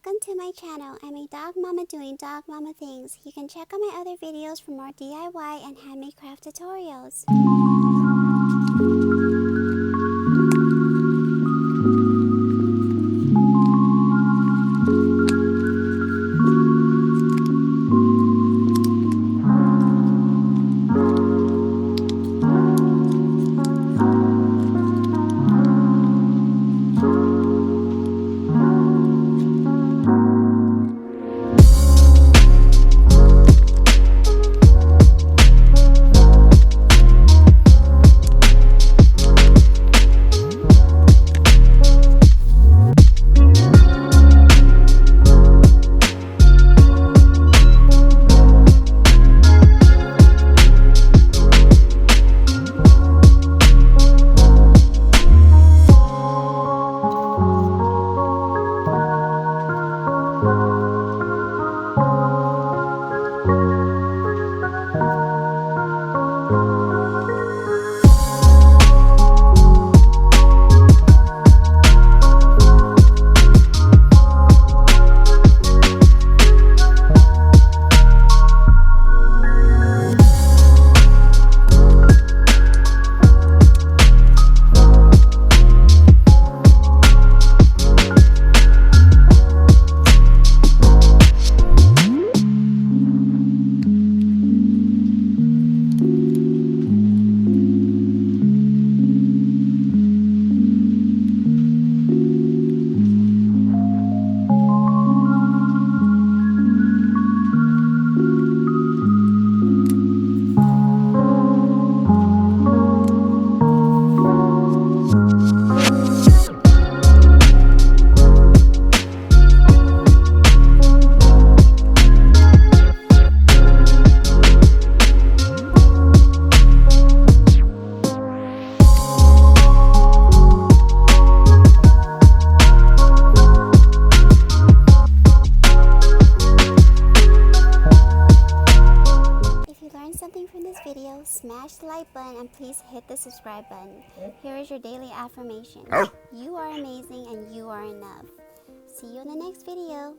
welcome to my channel. I'm a dog mama doing dog mama things. You can check out my other videos for more DIY and handmade craft tutorials. Something from this video, smash the like button and please hit the subscribe button. Here is your daily affirmation. You are amazing and you are enough. See you in the next video.